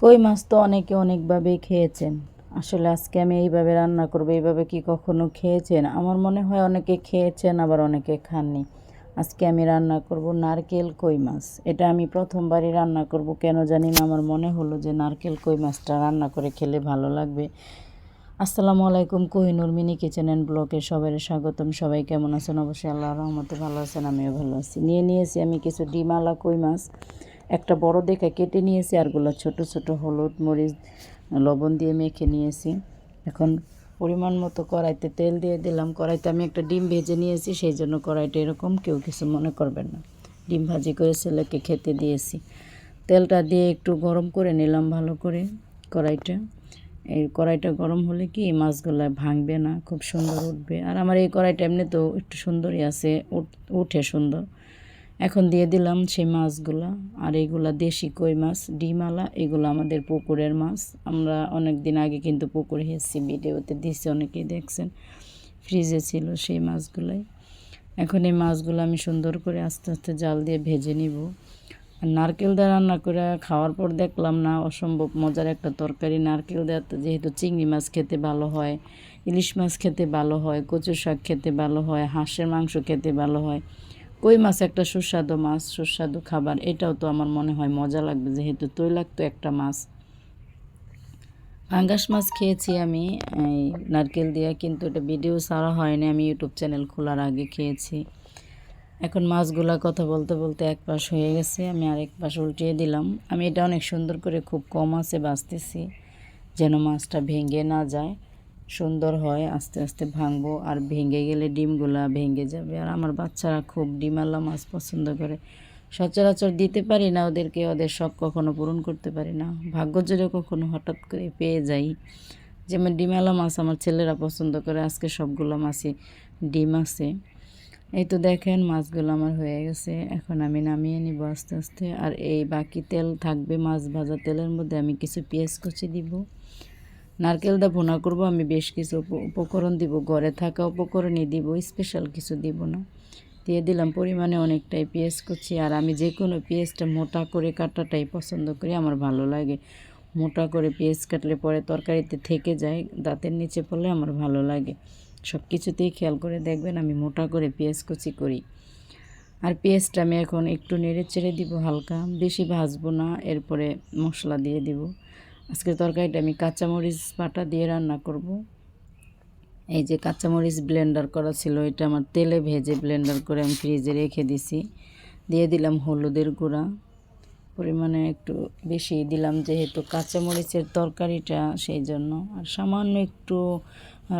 কই মাছ তো অনেকে অনেকভাবেই খেয়েছেন। আসলে আজকে আমি এইভাবে রান্না করব, এইভাবে কি কখনো খেয়েছেন? আমার মনে হয় অনেকে খেয়েছেন, আবার অনেকে খাননি। আজকে আমি রান্না করব নারকেল কই মাছ। এটা আমি প্রথমবারই রান্না করব, কেন জানি না আমার মনে হলো যে নারকেল কই মাছটা রান্না করে খেলে ভালো লাগবে। আসসালামু আলাইকুম, কোহিনুর মিনি কিচেন অ্যান্ড ব্লগে সবাই স্বাগতম। সবাই কেমন আছেন? অবশ্যই আল্লাহর রহমতে ভালো আছেন, আমিও ভালো আছি। নিয়েছি আমি কিছু ডিমালা কই মাছ, একটা বড় দেখে কেটে নিয়েছি, আরগুলো ছোট ছোট হলুদ মরিচ লবণ দিয়ে মেখে নিয়েছি। এখন পরিমাণ মতো কড়াইতে তেল দিয়ে দিলাম। কড়াইতে আমি একটা ডিম ভেজে নিয়েছি, সেই জন্য কড়াইটা এরকম, কেউ কিছু মনে করবেন না। ডিম ভাজি করে ছেলেকে খেতে দিয়েছি। তেলটা দিয়ে একটু গরম করে নিলাম ভালো করে কড়াইটা। এই কড়াইটা গরম হলে কি মাছগুলো ভাঙবে না, খুব সুন্দর উঠবে। আর আমার এই কড়াইটা এমনিতেও একটু সুন্দরই আছে, উঠে সুন্দর। এখন দিয়ে দিলাম সেই মাছগুলা। আর এইগুলা দেশি কই মাছ, ডিমালা, এগুলো আমাদের পুকুরের মাছ। আমরা অনেক দিন আগে কিন্তু পুকুরে এসেছি, ভিডিওতে দিয়েছি, অনেকেই দেখছেন। ফ্রিজে ছিল সেই মাছগুলাই। এখন এই মাছগুলো আমি সুন্দর করে আস্তে আস্তে জাল দিয়ে ভেজে নিব। আর নারকেল দিয়ে রান্না করে খাওয়ার পর দেখলাম না অসম্ভব মজার একটা তরকারি। নারকেল দেওয়া যেহেতু চিংড়ি মাছ খেতে ভালো হয়, ইলিশ মাছ খেতে ভালো হয়, কচু শাক খেতে ভালো হয়, হাঁসের মাংস খেতে ভালো হয়, কই মাছ একটা সুস্বাদু মাছ, সুস্বাদু খাবার। এটাও তো আমার মনে হয় মজা লাগবে, যেহেতু তৈলাক্ত একটা মাছ। পাঙ্গাস মাছ খেয়েছি আমি এই নারকেল দিয়ে, কিন্তু এটা ভিডিও ছাড়া হয়নি, আমি ইউটিউব চ্যানেল খোলার আগে খেয়েছি। এখন মাছগুলা কথা বলতে বলতে এক পাশ হয়ে গেছে, আমি আরেক পাশ উল্টিয়ে দিলাম। আমি এটা অনেক সুন্দর করে খুব কম আছে ভাজতেছি, যেন মাছটা ভেঙে না যায়, সুন্দর হয়। আস্তে আস্তে ভাঙবো, আর ভেঙে গেলে ডিমগুলা ভেঙে যাবে। আর আমার বাচ্চারা খুব ডিমালা মাছ পছন্দ করে। সচরাচর দিতে পারি না ওদেরকে, ওদের শখ কখনো পূরণ করতে পারি না। ভাগ্য জোরে কখনো হঠাৎ করে পেয়ে যাই। যেমন ডিমালা মাছ আমার ছেলেরা পছন্দ করে, আজকে সবগুলো মাছই ডিম আছে। এই তো দেখেন মাছগুলো আমার হয়ে গেছে, এখন আমি নামিয়ে নিব আস্তে আস্তে। আর এই বাকি তেল থাকবে মাছ ভাজা তেলের মধ্যে, আমি কিছু পেঁয়াজ কুচি দিব। নারকেলটা ভুনা করব, আমি বেশ কিছু উপকরণ দিব, ঘরে থাকা উপকরণই দিব, স্পেশাল কিছু দিব না। দিয়ে দিলাম পরিমাণে অনেকটাই পেঁয়াজ কুচি। আর আমি যে কোনো পেঁয়াজটা মোটা করে কাটাটাই পছন্দ করি, আমার ভালো লাগে। মোটা করে পেঁয়াজ কাটলে পরে তরকারিতে থেকে যায়, দাঁতের নিচে পড়লে আমার ভালো লাগে। সব কিছুতেই খেয়াল করে দেখবেন আমি মোটা করে পেঁয়াজ কুচি করি। আর পেঁয়াজটা আমি এখন একটু নেড়ে চেড়ে দিব, হালকা, বেশি ভাজবো না। এরপরে মশলা দিয়ে দিব। আজকের তরকারিটা আমি কাঁচামরিচ বাটা দিয়ে রান্না করব। এই যে কাঁচামরিচ ব্লেন্ডার করা ছিল, এটা আমার তেলে ভেজে ব্লেন্ডার করে আমি ফ্রিজে রেখে দিছি। দিয়ে দিলাম হলুদের গুঁড়া, পরিমাণে একটু বেশি দিলাম যেহেতু কাঁচামরিচের তরকারিটা, সেই জন্য। আর সামান্য একটু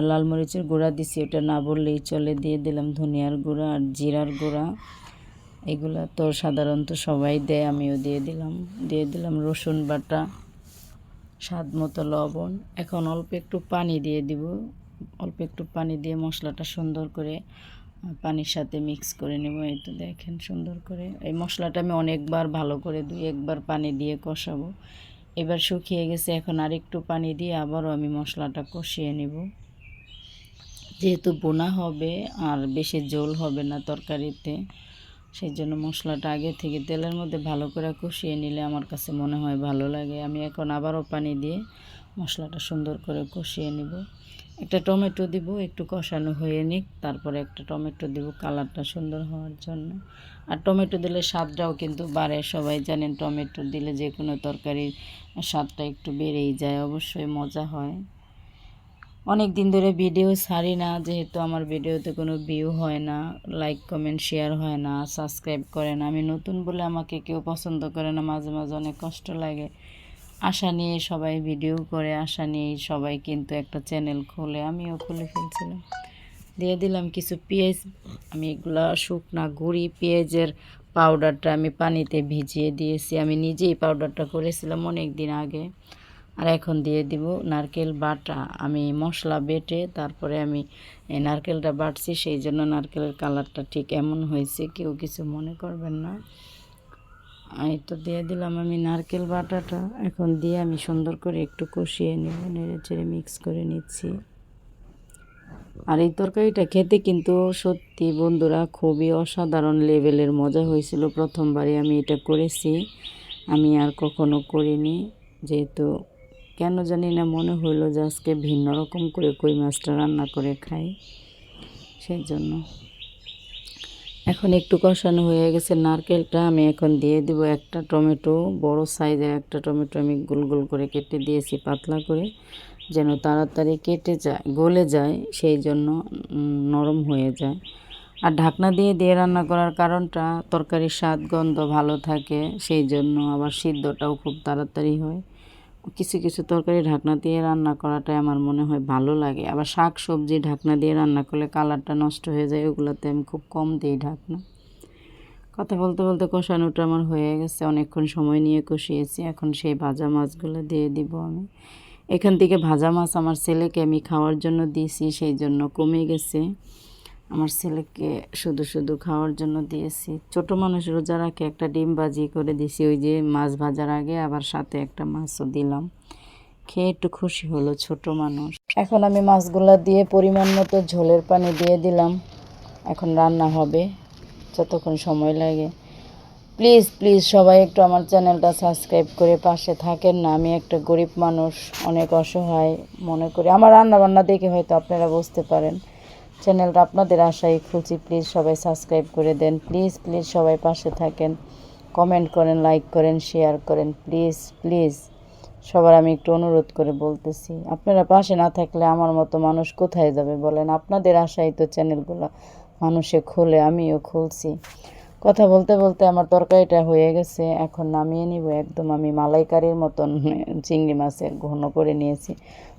লাল মরিচের গুঁড়া দিছি, ওটা না বললেই চলে। দিয়ে দিলাম ধনিয়ার গুঁড়া আর জিরার গুঁড়া, এগুলা তো সাধারণত সবাই দেয়, আমিও দিয়ে দিলাম। দিয়ে দিলাম রসুন বাটা, স্বাদ মতো লবণ। এখন অল্প একটু পানি দিয়ে দিব। অল্প একটু পানি দিয়ে মশলাটা সুন্দর করে পানির সাথে মিক্স করে নেব। এই তো দেখেন সুন্দর করে এই মশলাটা আমি অনেকবার ভালো করে 2-1 বার পানি দিয়ে কষাবো। এবার শুকিয়ে গেছে, এখন আর একটু পানি দিয়ে আবারও আমি মশলাটা কষিয়ে নেব। যেহেতু বোনা হবে আর বেশি ঝোল হবে না তরকারিতে, সেই জন্য মশলাটা আগে থেকে তেলের মধ্যে ভালো করে কষিয়ে নিলে আমার কাছে মনে হয় ভালো লাগে। আমি এখন আবারও পানি দিয়ে মশলাটা সুন্দর করে কষিয়ে নেব। একটা টমেটো দিব, একটু কষানো হয়ে নিক, তারপরে একটা টমেটো দিব কালারটা সুন্দর হওয়ার জন্য। আর টমেটো দিলে স্বাদটাও কিন্তু বাড়ে, সবাই জানেন টমেটো দিলে যে কোনো তরকারির স্বাদটা একটু বেড়েই যায়, অবশ্যই মজা হয়। অনেক দিন ধরে ভিডিও ছাড়ি না, যেহেতু আমার ভিডিওতে কোনো ভিউ হয় না, লাইক কমেন্ট শেয়ার হয় না, সাবস্ক্রাইব করে না। আমি নতুন বলে আমাকে কেউ পছন্দ করে না, মাঝে মাঝে অনেক কষ্ট লাগে। আশা নিয়ে সবাই ভিডিও করে, আশা নিয়ে সবাই কিন্তু একটা চ্যানেল খোলে, আমিও খুলে ফেলছিলাম। দিয়ে দিলাম কিছু পেঁয়াজ। আমি এগুলা শুকনা গুঁড়ি পেঁয়াজের পাউডারটা আমি পানিতে ভিজিয়ে দিয়েছি, আমি নিজেই পাউডারটা করেছিলাম অনেক দিন আগে। আর এখন দিয়ে দিব নারকেল বাটা, আমি মশলা বেটে তারপরে আমি এই নারকেলটা বাটছি, সেই জন্য নারকেলের কালারটা ঠিক এমন হয়েছে, কেউ কিছু মনে করবেন না। এই তো দিয়ে দিলাম আমি নারকেল বাটাটা, এখন দিয়ে আমি সুন্দর করে একটু কষিয়ে নেব, নেড়ে চেড়ে মিক্স করে নিচ্ছি। আর এই তরকারিটা খেতে কিন্তু সত্যি বন্ধুরা খুবই অসাধারণ লেভেলের মজা হয়েছিল। প্রথমবারই আমি এটা করেছি, আমি আর কখনো করিনি। যেহেতু কেন জানি না মনে হইলো যে আজকে ভিন্ন রকম করে কই মাছটা রান্না করে খাই, সেই জন্য। এখন একটু কষানো হয়ে গেছে নারকেলটা, আমি এখন দিয়ে দিব একটা টমেটো, বড় সাইজের একটা টমেটো আমি গোল গোল করে কেটে দিয়েছি পাতলা করে, যেন তাড়াতাড়ি কেটে যায়, গলে যায়, সেই জন্য নরম হয়ে যায়। আর ঢাকনা দিয়ে দিয়ে রান্না করার কারণটা তরকারির স্বাদ গন্ধ ভালো থাকে, সেই জন্য। আবার সিদ্ধটাও খুব তাড়াতাড়ি হয়। কিছু কিছু তরকারি ঢাকনা দিয়ে রান্না করাটাই আমার মনে হয় ভালো লাগে। আবার শাক সবজি ঢাকনা দিয়ে রান্না করলে কালারটা নষ্ট হয়ে যায়, ওগুলোতে আমি খুব কম দিই ঢাকনা। কথা বলতে বলতে কষানোটা আমার হয়ে গেছে, অনেকক্ষণ সময় নিয়ে কষিয়েছি। এখন সেই ভাজা মাছগুলো দিয়ে দিব আমি। এখান থেকে ভাজা মাছ আমার ছেলেকে আমি খাওয়ার জন্য দিয়েছি, সেই জন্য কমে গেছে। আমার ছেলেকে শুধু শুধু খাওয়ার জন্য দিয়েছি। ছোট মানুষ রোজা রাখে, একটা ডিম ভাজি করে দিয়েছি ওই যে মাছ ভাজার আগে, আবার সাথে একটা মাছও দিলাম। খেয়ে একটু খুশি হলো ছোট মানুষ। এখন আমি মাছগুলা দিয়ে পরিমাণ মতো ঝোলের পানি দিয়ে দিলাম। এখন রান্না হবে, যতক্ষণ সময় লাগে। প্লিজ প্লিজ সবাই একটু আমার চ্যানেলটা সাবস্ক্রাইব করে পাশে থাকেন না। আমি একটা গরিব মানুষ, অনেক অসহায় মনে করি। আমার রান্না বান্না দেখে হয়তো আপনারা বুঝতে পারেন। চ্যানেলটা আপনাদের আশায় খুলছি, প্লিজ সবাই সাবস্ক্রাইব করে দেন। প্লিজ প্লিজ সবাই পাশে থাকেন, কমেন্ট করেন, লাইক করেন, শেয়ার করেন। প্লিজ প্লিজ সবার আমি একটু অনুরোধ করে বলতেছি, আপনারা পাশে না থাকলে আমার মতো মানুষ কোথায় যাবে বলেন? আপনাদের আশায় তো চ্যানেলগুলো মানুষে খোলে, আমিও খুলছি। কথা বলতে বলতে আমার তরকারিটা হয়ে গেছে, এখন নামিয়ে নিব। একদম আমি মালাইকারির মতন চিংড়ি মাছের ঘন করে নিয়েছি।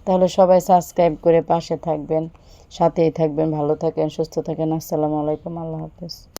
তাহলে সবাই সাবস্ক্রাইব করে পাশে থাকবেন, সাথেই থাকবেন। ভালো থাকেন, সুস্থ থাকেন। আসসালামু আলাইকুম, আল্লাহ হাফেজ।